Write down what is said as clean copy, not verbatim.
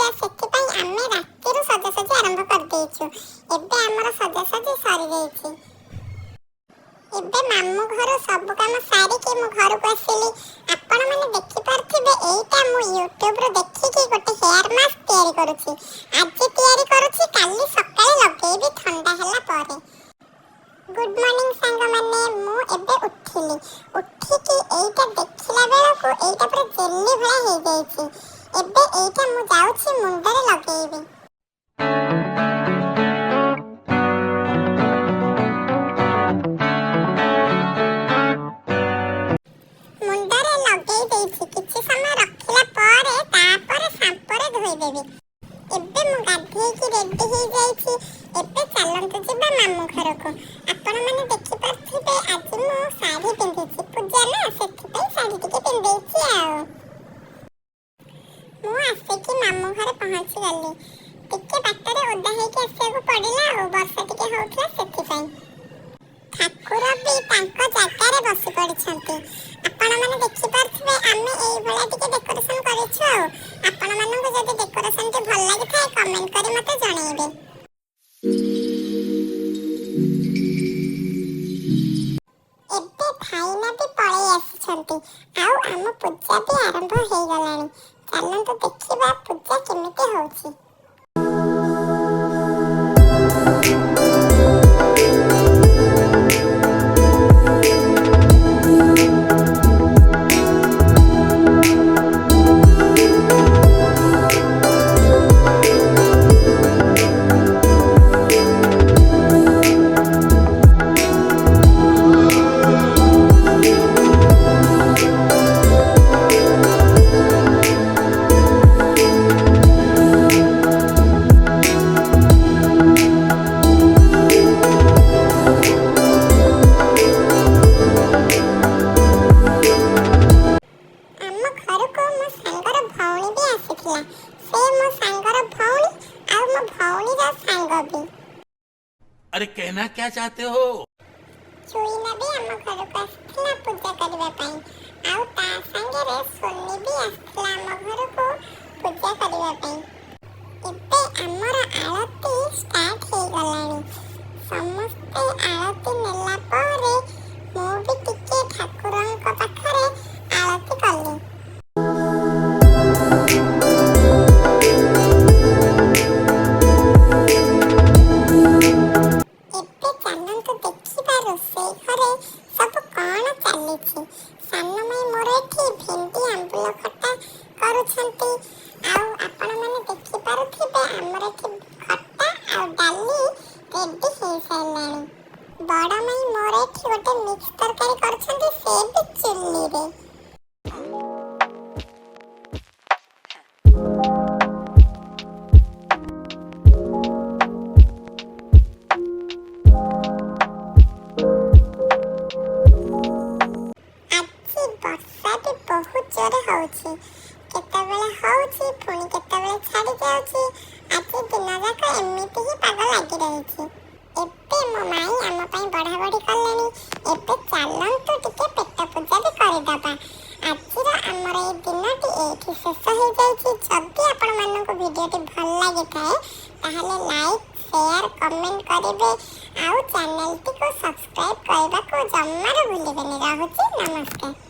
କରିବା ସେଥିପାଇଁ ଆମେ ରାତିରୁ ସଜାସଜି ଆରମ୍ଭ କରିଦେଇଛୁ। ଏବେ ଆମର ସଜାସଜି ସରିଯାଇଛି। ଏବେ ମାମୁଁ ଘର ସବୁ କାମ ସାରିକି ମୁଁ ଘରକୁ ଆସିଲି। ଆପଣମାନେ ଦେଖିପାରୁଥିବେ ଏଇଟା ମୁଁ ୟୁଟ୍ୟୁବରୁ ଦେଖିକି ଗୋଟେ ହେୟାର ମାସ୍କ ତିଆରି କରୁଛି। ଆଜି ତିଆରି କରୁଛି, କାଲି ସକାଳେ ଲଗେଇବି ଥଣ୍ଡା ହେଲା ପରେ। ଗୁଡ୍ ମର୍ଣ୍ଣିଂ ସାଙ୍ଗମାନେ, ମୁଁ ଏବେ ଉଠିଲି। ଉଠିକି ଏଇଟା ଦେଖିଲା ବେଳକୁ ଏଇଟା ପୁରା ଜେଲି ଭଳିଆ ହେଇଯାଇଛି। ଏବେ ଏଇଟା ମୁଁ ଯାଉଛି ମୁଣ୍ଡରେ ଲଗେଇବି। ମୁଣ୍ଡରେ ଲଗେଇ ଦେଇଛି, କିଛି ସମୟ ରଖିଲା ପରେ ତାପରେ ସାମ୍ପୋରେ ଧୋଇଦେବି। ଏବେ ମୁଁ ଗାଧେଇକି ରେଡି ହେଇଯାଇଛି। ଏବେ ଚାଲନ୍ତୁ ଯିବା ମାମୁଁ ଘରକୁ। ଆପଣମାନେ ଦେଖିପାରୁଥିବେ ଆଜି ମୁଁ ଶାଢ଼ୀ ପିନ୍ଧିଛି, ପୂଜା ନା, ସେଥିପାଇଁ ଶାଢ଼ୀ ଟିକେ ପିନ୍ଧେଇଛି ଆଉ। ମୁଁ ଆସିକି ମାମୁଁ ଘରେ ପହଞ୍ଚିଗଲି। ଟିକେ ବାଟରେ ଓଦା ହେଇକି ଆସିବାକୁ ପଡ଼ିଲା ଆଉ, ବର୍ଷା ଟିକେ ହଉଥିଲା ସେଥିପାଇଁ। ଠାକୁର ବି ତାଙ୍କ ଜାଗାରେ ବସି ପଡ଼ିଛନ୍ତି। ଆପଣମାନେ ଦେଖିପାରୁଥିବେ ଆମେ ଏଇଭଳିଆ ଟିକେ ଡେକୋରେସନ କରିଛୁ ଆଉ। ଆପଣମାନଙ୍କୁ ଯଦି ଡେକୋରେସନଟି ଭଲ ଲାଗିଥାଏ କମେଣ୍ଟ କରି ମୋତେ ଜଣେଇବେ। ଏବେ ଭାଇନା ବି ପଳେଇ ଆସିଛନ୍ତି, ଆଉ ଆମ ପୂଜା ବି ଆରମ୍ଭ ହେଇଗଲାଣି। ଚାଲନ୍ତୁ ଦେଖିବା ପୂଜା କେମିତି ହଉଛି। अरे कहना क्या चाहते हो? चुईना भी आम घर को आसला पूजा करबा पई, आउ ता संगे सोनी भी आसला आम घर को पूजा करबा पई। एबे हमर आरती स्टार्ट हो गलानी। समस्त आरती नेला परे मो भी टिके ठाकुरन को पाखरे आरती करली। बड़ा मई मोरे की गोटे मिक्स तरकारी करछंती से भी चुल्ली रे। आज वर्षा भी बहुत जोरे होउची, केतेबेले होउची पुणी केतेबेले छाडी जाउची। आज दिन जाक एमिति ही पाग लागि रहिची। एबे मो माई आम पई बढा बढी कलेनी। एबे चालंतु टिके पेट पूजा भी करिदबा। आजिर हमर ए दिनटी एठी शेष हो जाइछि। जदि आपण माननको भिडियोटी भल लागि थाए ताहाले लाइक शेयर कमेंट करिवे, आउ चैनल टी को सब्सक्राइब करबा को जम्मार भूलिबेनी। रहूछि, नमस्कार।